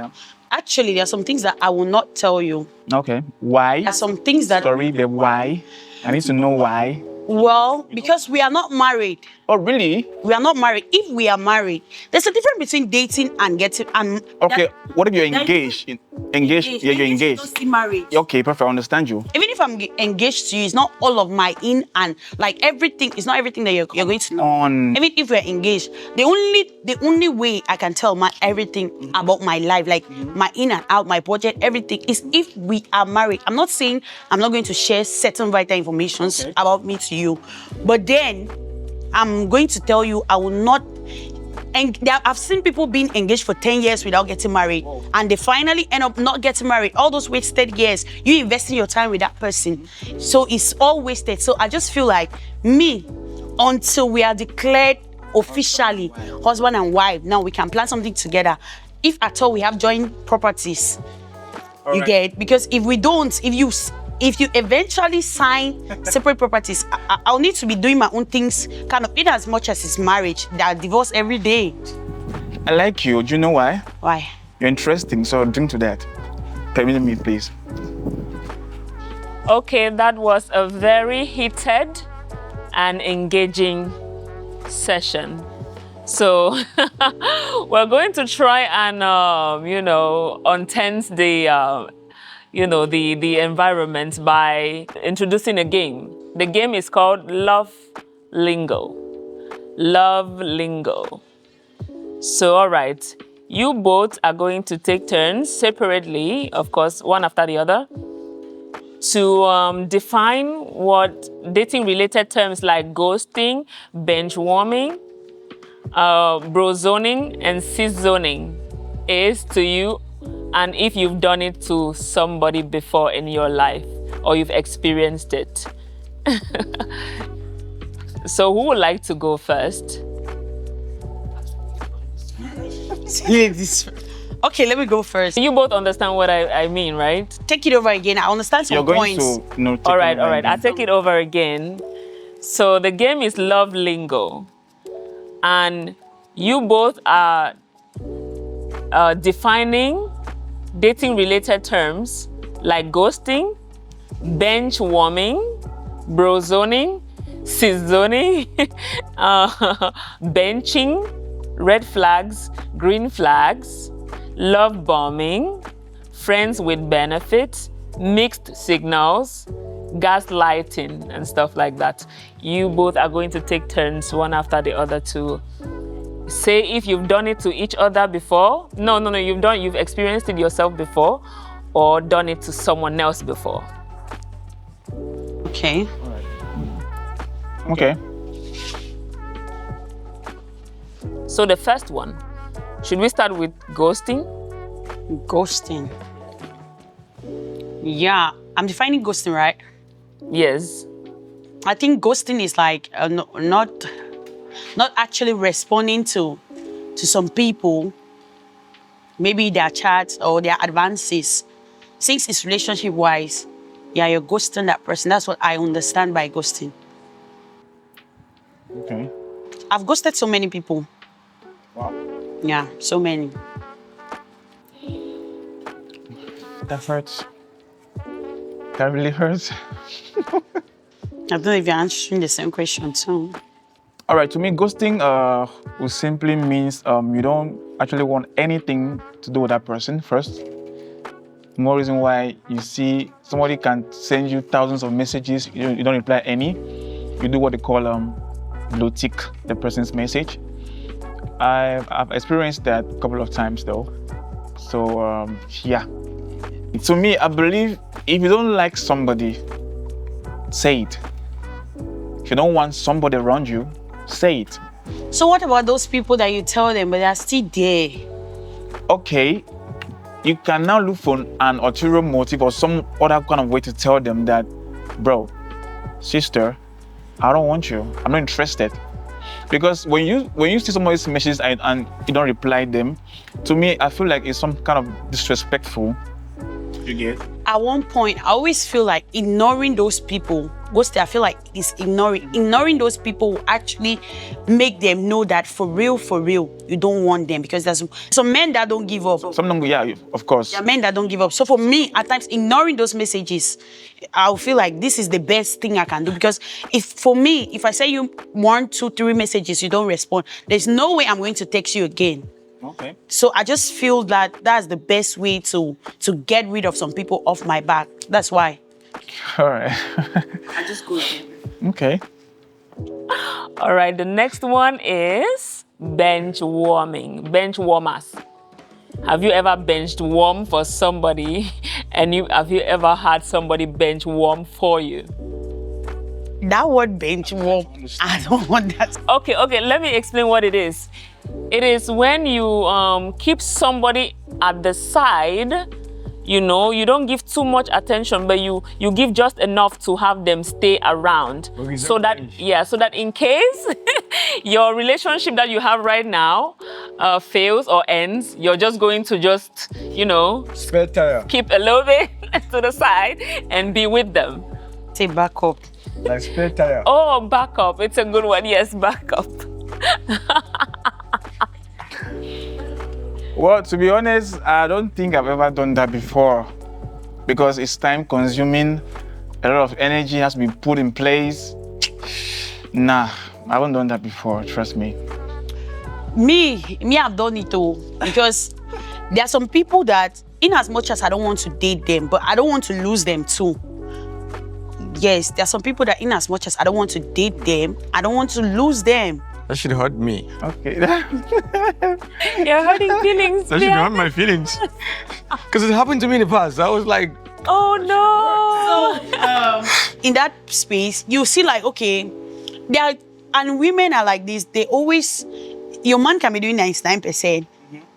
actually there are some things that I will not tell you. Okay. Why? There are some things that. Sorry, the why. I need to know why. Well, because we are not married. Oh, really? We are not married. If we are married, there's a difference between dating and getting. And Okay, what if you're engaged? Engaged? Yeah, you're engaged. Not still married. Okay, perfect. I understand you. Even if I'm engaged to you, it's not all of my in and like everything. It's not everything that you're going to know. Even if we're engaged, the only way I can tell my everything about my life, like my in and out, my budget, everything, is if we are married. I'm not saying I'm not going to share certain vital information about me to you, but then I'm going to tell you I will not. And I've seen people being engaged for 10 years without getting married, and they finally end up not getting married. All those wasted years, you investing your time with that person, so it's all wasted. So I just feel like me, until we are declared officially husband and wife, now we can plan something together. If at all we have joint properties, you get, because if we don't, if you eventually sign separate properties, I'll need to be doing my own things, kind of, in as much as it's marriage. They are divorced every day. I like you. Do you know why? Why? You're interesting, so drink to that. Permit me, please. Okay, that was a very heated and engaging session. So we're going to try and, untense the environment by introducing a game. The game is called Love Lingo. Love Lingo. So, all right, you both are going to take turns separately, of course, one after the other, to define what dating-related terms like ghosting, bench warming, bro zoning, and cis zoning is to you, and if you've done it to somebody before in your life or you've experienced it. So who would like to go first? Okay, let me go first. You both understand what I mean, right? Take it over again. I understand some You're going points. to take All right. over I'll take it over again. So the game is Love Lingo. And you both are defining dating-related terms like ghosting, bench warming, bro zoning, cis zoning, benching, red flags, green flags, love bombing, friends with benefits, mixed signals, gaslighting, and stuff like that. You both are going to take turns one after the other to say if you've done it to each other before. No, you've experienced it yourself before, or done it to someone else before. Okay. Okay. So the first one, should we start with ghosting? Ghosting. Yeah, I'm defining ghosting, right? Yes. I think ghosting is like not actually responding to some people, maybe their chats or their advances. Since it's relationship-wise, yeah, you're ghosting that person. That's what I understand by ghosting. Okay. I've ghosted so many people. Wow. Yeah, so many. That hurts. That really hurts. I don't know if you're answering the same question too. All right, to me, ghosting will simply means you don't actually want anything to do with that person first. More reason why you see somebody can send you thousands of messages, you don't reply any. You do what they call blue tick the person's message. I've experienced that a couple of times though. So yeah. To me, I believe if you don't like somebody, say it. If you don't want somebody around you, say it. So what about those people that you tell them but they're still there? Okay, you can now look for an ulterior motive or some other kind of way to tell them that, bro, sister, I don't want you. I'm not interested. Because when you see somebody's messages and you don't reply them, to me, I feel like it's some kind of disrespectful. You get? At one point, I always feel like ignoring those people ghosting, I feel like it's ignoring those people will actually make them know that for real, you don't want them, because there's some men that don't give up. Some don't, yeah, of course. There are men that don't give up. So for me, at times, ignoring those messages, I'll feel like this is the best thing I can do, because if I say you 1, 2, 3 messages, you don't respond, there's no way I'm going to text you again. Okay. So I just feel that that's the best way to get rid of some people off my back. That's why. All right. I just go there. Okay. All right, the next one is bench warming, bench warmers. Have you ever benched warm for somebody, and have you ever had somebody bench warm for you? That word bench warm, I don't want that. Okay, let me explain what it is. It is when you keep somebody at the side, you know, you don't give too much attention, but you give just enough to have them stay around. So that in case your relationship that you have right now fails or ends, you're just going to Spare tire. keep a little bit to the side and be with them. Say back up. Like spare tire. Oh, backup. It's a good one. Yes, backup. Well, to be honest, I don't think I've ever done that before, because it's time consuming. A lot of energy has to be put in place. Nah, I haven't done that before, trust me. Me, I've done it too, because there are some people that, in as much as I don't want to date them, but I don't want to lose them too. Yes, there are some people that, in as much as I don't want to date them, I don't want to lose them. That should hurt me. Okay. You're hurting feelings. That should hurt my feelings. Because it happened to me in the past. I was like, Oh no. In that space, you see like, okay, and women are like this, they always, your man can be doing 99%,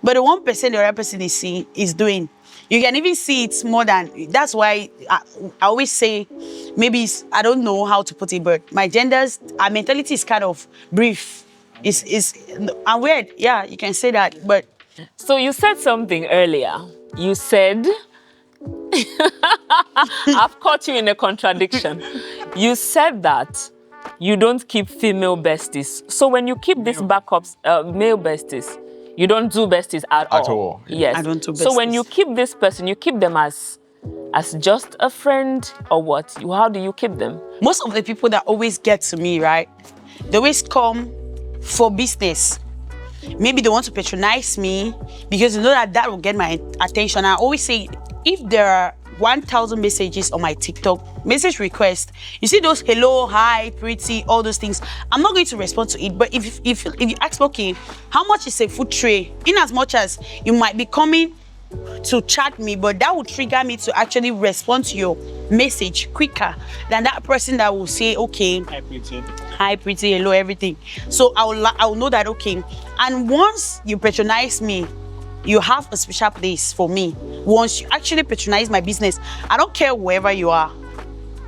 but the 1% the other person is doing, you can even see it's more than, that's why I always say, maybe I don't know how to put it, but our mentality is kind of brief. I'm weird, yeah, you can say that, but. So you said something earlier. You said, I've caught you in a contradiction. You said that you don't keep female besties. So when you keep these backups, male besties, you don't do besties at all. Yes. I don't do besties. So when you keep this person, you keep them as just a friend, or what? How do you keep them? Most of the people that always get to me, right, they always come for business. Maybe they want to patronize me because they know that will get my attention. I always say, if there are 1,000 messages on my TikTok, message request, you see those hello, hi, pretty, all those things, I'm not going to respond to it. But if you ask, okay, how much is a food tray? In as much as you might be coming to chat me, but that will trigger me to actually respond to your message quicker than that person that will say, okay, hi pretty, hello, everything. So I'll know that, okay. And once you patronize me, you have a special place for me. Once you actually patronize my business, I don't care wherever you are,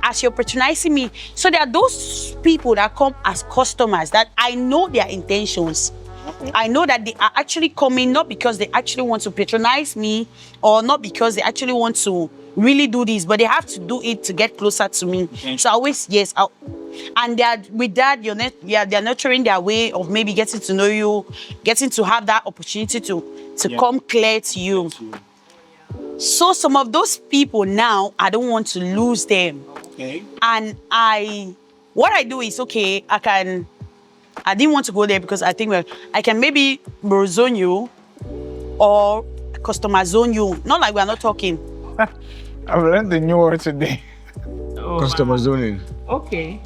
as you're patronizing me. So there are those people that come as customers that I know their intentions. I know that they are actually coming not because they actually want to patronize me, or not because they actually want to really do this, but they have to do it to get closer to me. Okay. So I always, yes, and with that, they're nurturing their way of maybe getting to know you, getting to have that opportunity to come clear to you. So some of those people now, I don't want to lose them. Okay. And what I do is, okay, I didn't want to go there because I think, well, I can maybe bro zone you or customer zone you. Not like we're not talking. I've learned the new word today. Customer zoning. Okay.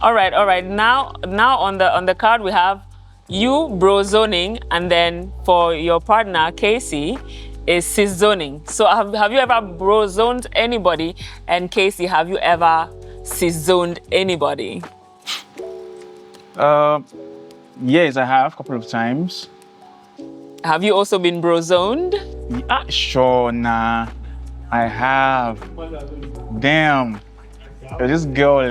All right. Now on the card we have you bro zoning, and then for your partner Kacy is sis zoning. So have you ever bro zoned anybody? And Kacy, have you ever sis zoned anybody? Yes, I have a couple of times. Have you also been bro zoned? Yeah, sure, nah. I have. Damn. Yo, this girl,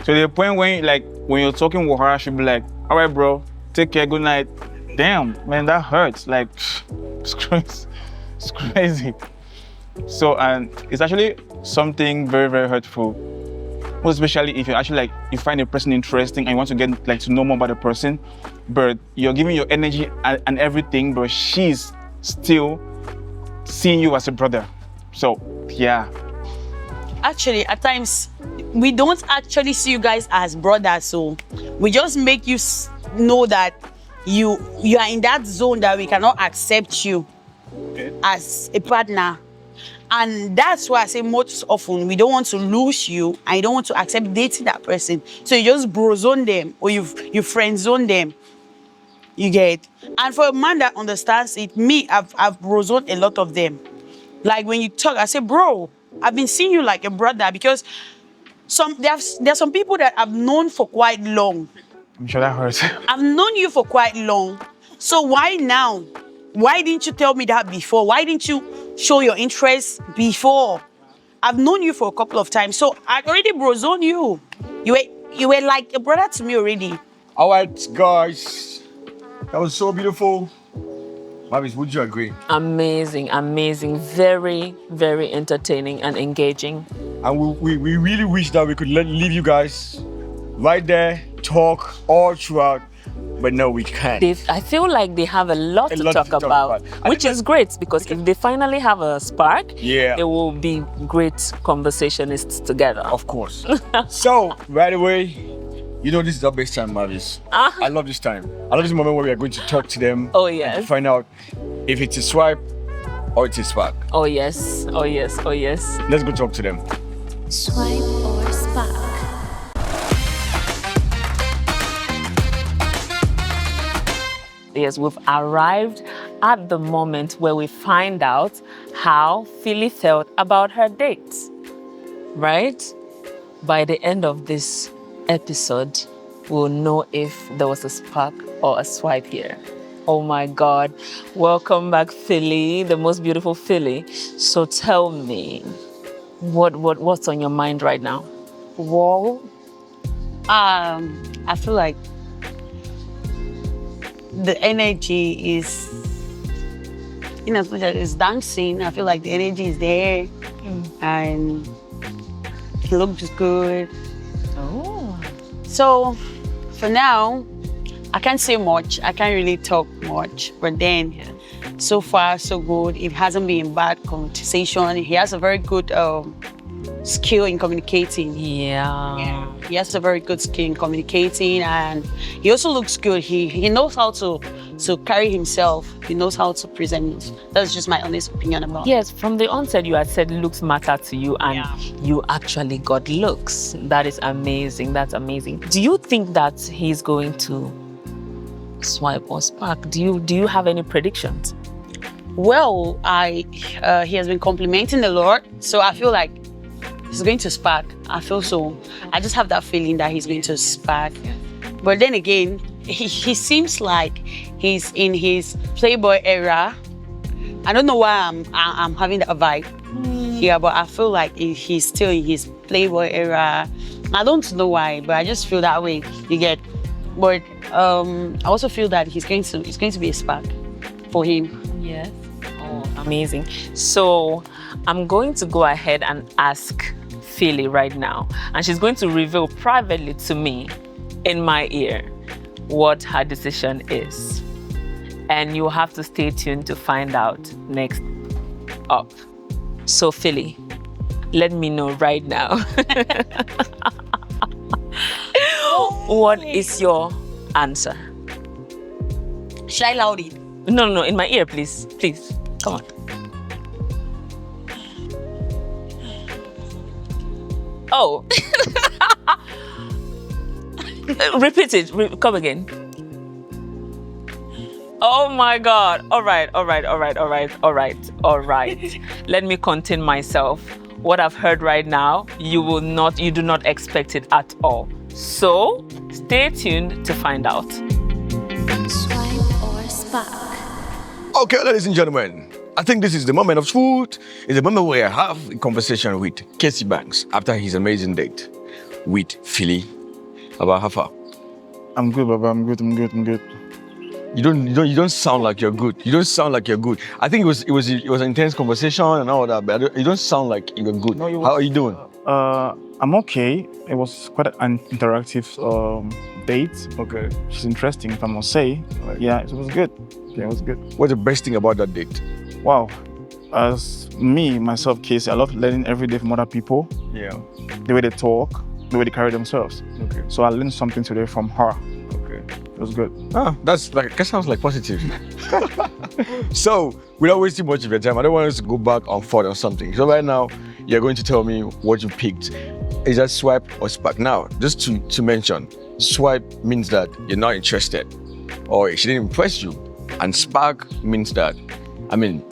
To the point when you're talking with her, she'll be like, all right, bro, take care, good night. Damn, man, that hurts. Like, it's crazy. It's crazy. So, and it's actually something very, very hurtful. Most especially if you actually like, you find a person interesting and you want to get like to know more about the person, but you're giving your energy and everything, but she's still seeing you as a brother. So, yeah. Actually, at times, we don't actually see you guys as brothers, so we just make you know that you are in that zone that we cannot accept you as a partner. And that's why I say most often we don't want to lose you and you don't want to accept dating that person. So you just bro zone them or you friend zone them. You get? And for a man that understands it, me, I've bro zoned a lot of them. Like when you talk, I say, bro, I've been seeing you like a brother because there's some people that I've known for quite long. I'm sure that hurts. I've known you for quite long. So why now? Why didn't you tell me that before? Why didn't you show your interest before? I've known you for a couple of times, so I already brozoned you. You were like a brother to me already. All right, guys. That was so beautiful. Mavis, would you agree? Amazing, amazing. Very, very entertaining and engaging. And we really wish that we could leave you guys right there, talk all throughout. But no, we can't. I feel like they have a lot to talk about, which is great because if they finally have a spark, yeah, they will be great conversationists together. Of course. So, right away, you know this is our best time, Mavis. I love this time. I love this moment where we are going to talk to them. Oh, yes. And to find out if it's a swipe or it's a spark. Oh, yes. Oh, yes. Oh, yes. Let's go talk to them. Swipe or spark. Yes, we've arrived at the moment where we find out how Philly felt about her date, right? By the end of this episode, we'll know if there was a spark or a swipe here. Oh my God. Welcome back, Philly, the most beautiful Philly. So tell me, what's on your mind right now? Well, I feel like the energy is, in as much as it's dancing, I feel like the energy is there and it looks good. Oh. So for now, I can't say much. I can't really talk much. But then, so far, so good. It hasn't been bad conversation. He has a very good skill in communicating. Yeah. He has a very good skill in communicating, and he also looks good. He knows how to carry himself. He knows how to present. That's just my honest opinion about it. Yes, from the onset you had said looks matter to you, and you actually got looks. That is amazing. That's amazing. Do you think that he's going to swipe or spark? Do you have any predictions? Well, he has been complimenting the Lord, so I feel like he's going to spark. I feel so. I just have that feeling that he's going to spark. But then again, he seems like he's in his Playboy era. I don't know why I'm having that vibe here, but I feel like he's still in his Playboy era. I don't know why, but I just feel that way. You get? But I also feel that it's going to be a spark for him. Yes. Oh, amazing. So I'm going to go ahead and ask Philly right now, and she's going to reveal privately to me in my ear what her decision is. And you'll have to stay tuned to find out next up. So Philly, let me know right now. What is your answer? Should I loud it? No, in my ear, please. Please, come on. Oh. Repeat it. Come again. Oh my God. All right. Let me contain myself. What I've heard right now, you do not expect it at all. So stay tuned to find out. Swipe or spark. Okay, ladies and gentlemen, I think this is the moment of truth. It's the moment where I have a conversation with Kacy Banks after his amazing date with Philly about how far. I'm good, Baba. I'm good. You don't sound like you're good. You don't sound like you're good. I think it was an intense conversation and all that, but you don't sound like you're good. No, How are you doing? I'm okay. It was quite an interactive date. Okay. She's interesting, if I must say. Yeah, it was good. Yeah, it was good. What's the best thing about that date? Wow. As myself, Kacy, I love learning every day from other people. Yeah. The way they talk, the way they carry themselves. Okay. So I learned something today from her. Okay. It was good. That sounds like positive. So, without wasting much of your time, I don't want us to go back on forward or something. So right now, you're going to tell me what you picked. Is that swipe or spark? Now, just to mention, swipe means that you're not interested or she didn't impress you. And spark means that,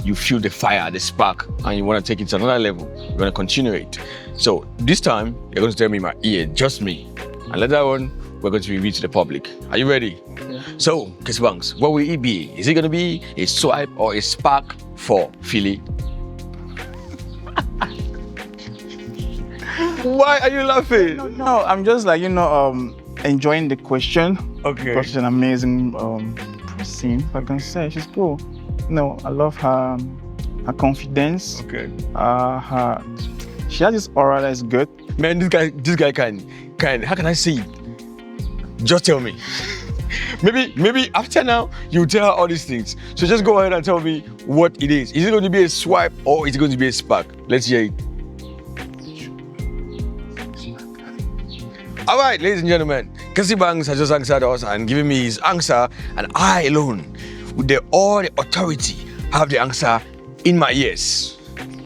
you feel the fire, the spark, and you want to take it to another level. You want to continue it. So this time, you're going to tell me in my ear, just me. And later on, we're going to reveal to the public. Are you ready? Yeah. So, Kacy Banks, what will it be? Is it going to be a swipe or a spark for Philly? Why are you laughing? No, I'm just like, enjoying the question. Okay. Because she's an amazing person, if I can say. She's cool. I love her confidence. Okay. She has this aura that is good. Man, this guy can, how can I say it? Just tell me. Maybe after now, you tell her all these things. So just go ahead and tell me what it is. Is it going to be a swipe or is it going to be a spark? Let's hear it. All right, ladies and gentlemen, Kacy Banks has just answered us and given me his answer, and I alone, with all the authority, have the answer in my ears.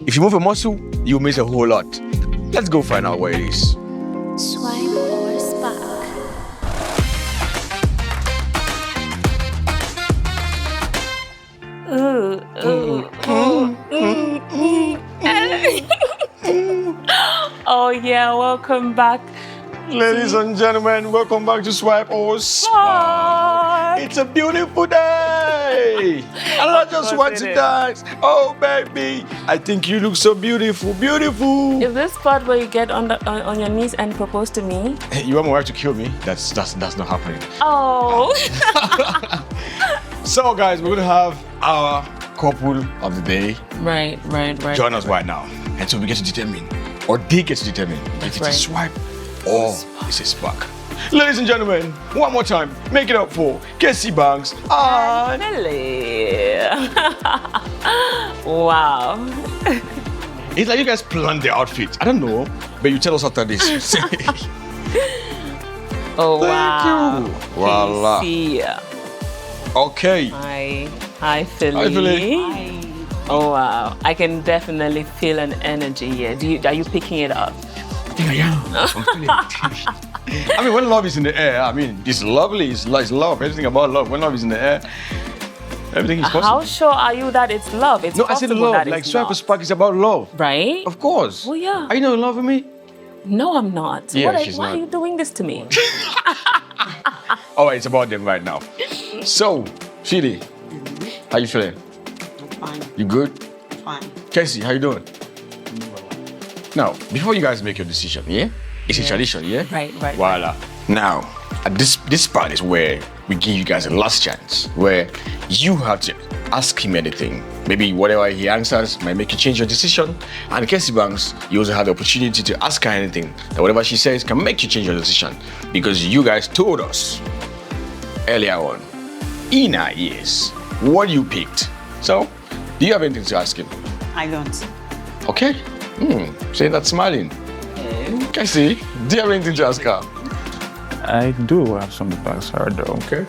If you move a muscle, you'll miss a whole lot. Let's go find out what it is. Swipe or spark? Oh yeah, welcome back. Ladies and gentlemen, welcome back to Swipe or Spark. It's a beautiful day. And I just want to dance. Oh, baby, I think you look so beautiful, beautiful. Is this part where you get on your knees and propose to me? Hey, you want my wife to kill me? That's not happening. Oh. So, guys, we're gonna have our couple of the day. Right. Join us right now, and so we get to determine, or they get to determine, if it's a swipe or it's a spark. Ladies and gentlemen, one more time, make it up for Kacy Banks and Philly. Wow. It's like you guys planned the outfit. I don't know, but you tell us after this. Oh, wow. Thank you. Voila. Kacy. Okay. Hi, Philly. Hi, Philly. Hi. Oh, wow. I can definitely feel an energy here. Are you picking it up? I think I am. I'm feeling it. When love is in the air, it's lovely. It's love. Everything about love. When love is in the air, everything is possible. How sure are you that it's love? It's No, I said love. Like swipe or spark is about love. Right? Of course. Oh, yeah. Are you not in love with me? No, I'm not. Yeah, Why are you doing this to me? All right, it's about them right now. So, Philly, how you feeling? I'm fine. You good? Fine. Kacy, how you doing? Now, before you guys make your decision, yeah? It's a tradition, yeah? Right. Voila. Now, at this part is where we give you guys a last chance, where you have to ask him anything. Maybe whatever he answers might make you change your decision. And Kacy Banks, you also have the opportunity to ask her anything. That whatever she says can make you change your decision. Because you guys told us earlier on, in our ears, what you picked. So, do you have anything to ask him? I don't. Okay. Say that smiling. Kacy, do you have anything to ask her? I do have something to ask her, though. Okay.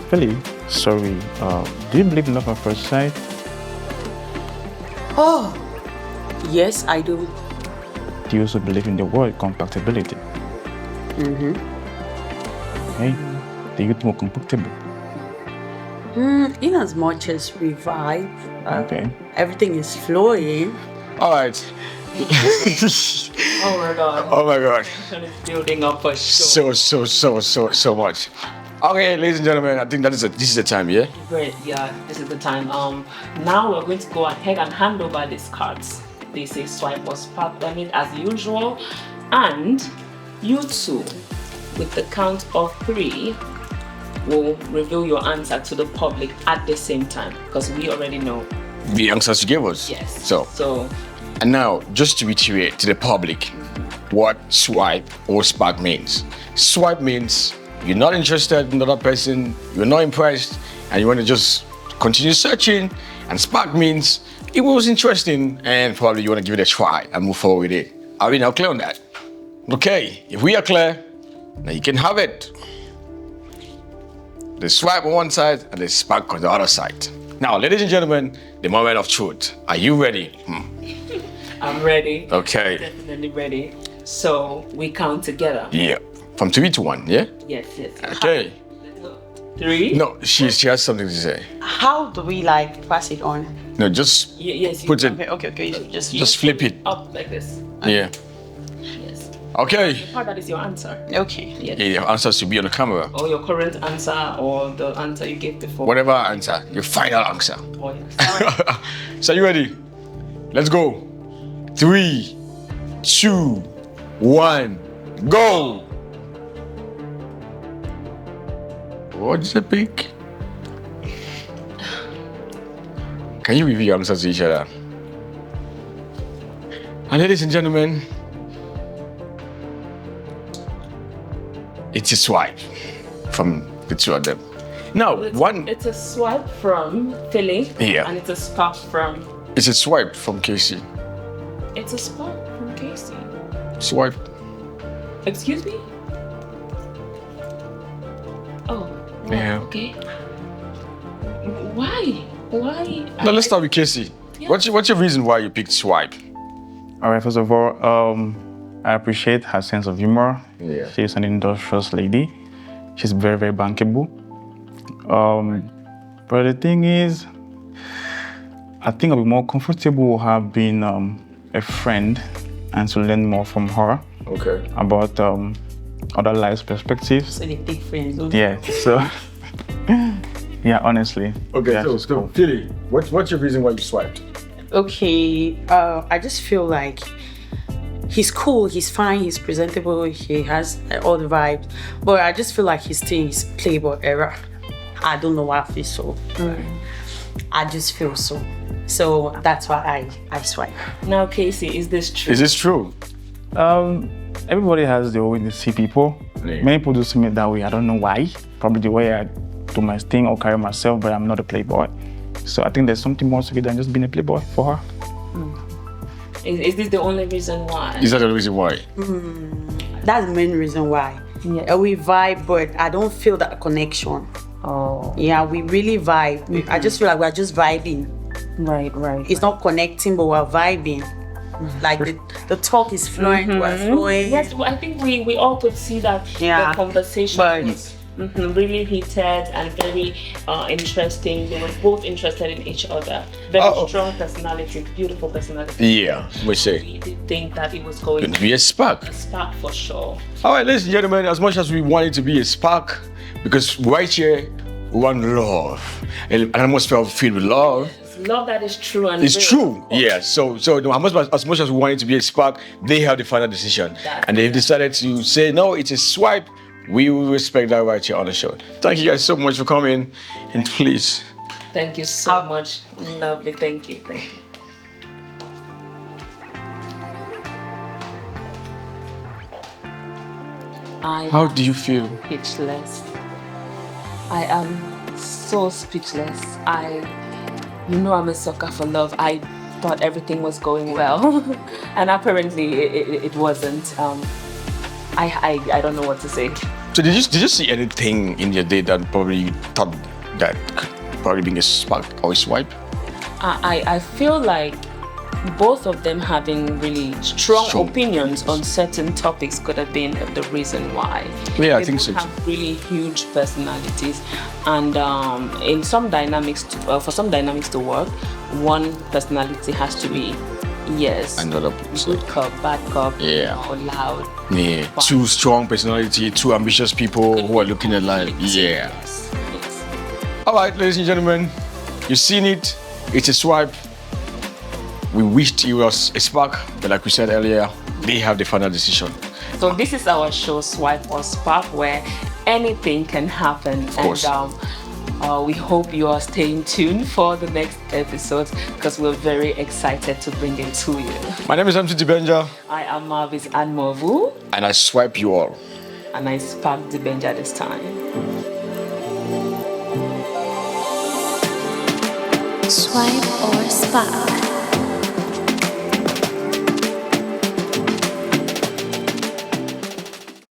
Philly, sorry. Do you believe in love at first sight? Oh, yes, I do. Do you also believe in the word compatibility? Okay. Do you get more compatible? In as much as we vibe, Okay. everything is flowing. All right. Oh my God. Oh my God. It's building up for sure. So much. Okay, ladies and gentlemen, I think this is the time, yeah? Great, yeah, this is the time. Now we're going to go ahead and hand over these cards. They say swipe or spark on it as usual. And you two, with the count of 3, will reveal your answer to the public at the same time because we already know the answers you gave us. Yes. So, and now, just to reiterate to the public what swipe or spark means. Swipe means you're not interested in another person, you're not impressed, and you want to just continue searching. And spark means it was interesting and probably you want to give it a try and move forward with it. Are we now clear on that? Okay, if we are clear, now you can have it. The swipe on one side and the spark on the other side. Now, ladies and gentlemen, the moment of truth. Are you ready? I'm ready. Okay. Definitely ready. So we count together. Yeah. From 3 to 1, yeah? Yes. Okay. 3? No, she has something to say. How do we like pass it on? No, just Yes. put it, Okay. just flip it. up like this. Yeah. Yes. Okay. The part that is your answer. Okay. Yes. Yeah, your answers should be on the camera. Or your current answer or the answer you gave before. Whatever answer, your final answer. Oh, yes. So you ready? Let's go. 3, 2, 1, go. What did you pick? Can you reveal your answers to each other? And ladies and gentlemen, it's a swipe from the two of them. Now, It's a swipe from Philly. Yeah. And it's a spark from. it's a swipe from Kacy. It's a spark from Kacy. Swipe. Excuse me? Oh. Well, Yeah. Okay. Why? Now let's start with Kacy. Yeah. What's your reason why you picked swipe? All right, first of all, I appreciate her sense of humor. Yeah. She's an industrious lady. She's very, very bankable. But the thing is, I think I'll be more comfortable have been a friend and to learn more from her Okay. about other lives perspectives. So they take friends. Yeah, so yeah, honestly. Okay, yeah, so she's cool. Philly, what's your reason why you swiped? Okay, I just feel like he's cool, he's fine, he's presentable, he has all the vibes, but I just feel like he's still in his playboy era. I don't know why I feel so. I just feel so. So that's why I swipe. Now, Kacy, is this true? Is this true? Everybody has their way to see people. Yeah. Many people do see me that way. I don't know why. Probably the way I do my thing or carry myself, but I'm not a playboy. So I think there's something more to it than just being a playboy for her. Is this the only reason why? Is that the reason why? That's the main reason why. Yeah. We vibe, but I don't feel that connection. Oh, Yeah, we really vibe. I just feel like we're just vibing. right. It's not connecting, but we're vibing. Like the talk is flowing, we're flowing. Yes, well, I think we all could see that Yeah, the conversation but- was really heated and very interesting. They were both interested in each other. Very strong personality, beautiful personality. Yeah, we say. We did think that it was going Going to to be a spark. be a spark for sure. All right, ladies and gentlemen, as much as we want it to be a spark, because right here, we want love. An atmosphere filled with love. Love that is true and It's real. true, yeah. So as much as we want it to be a spark, they have the final decision. And they've decided to say, no, it's a swipe. We will respect that right here on the show. Thank you guys so much for coming. And please, Thank you so much. Lovely. Thank you. how do you feel? Speechless. I am so speechless. I'm a sucker for love. I thought everything was going well, and apparently it wasn't. I don't know what to say. So did you see anything in your day that probably you thought that could probably being a spark or a swipe? I feel like both of them having really strong opinions on certain topics could have been the reason why. Yeah, I They think both so. have really huge personalities, and in some dynamics, for some dynamics to work, one personality has to be Another good cop, bad cop, Yeah. or loud. Yeah, two strong personality, two ambitious people who are looking at life. Yeah. Yes. All right, ladies and gentlemen, you've seen it. It's a swipe. We wished it was a spark, but like we said earlier, they have the final decision. So this is our show, Swipe or Spark, where anything can happen. Of course. And we hope you are staying tuned for the next episodes because we're very excited to bring it to you. My name is MC Benja, I am Marvis Anmovu, and I swipe you all. and I sparked the Benja this time. Swipe or spark.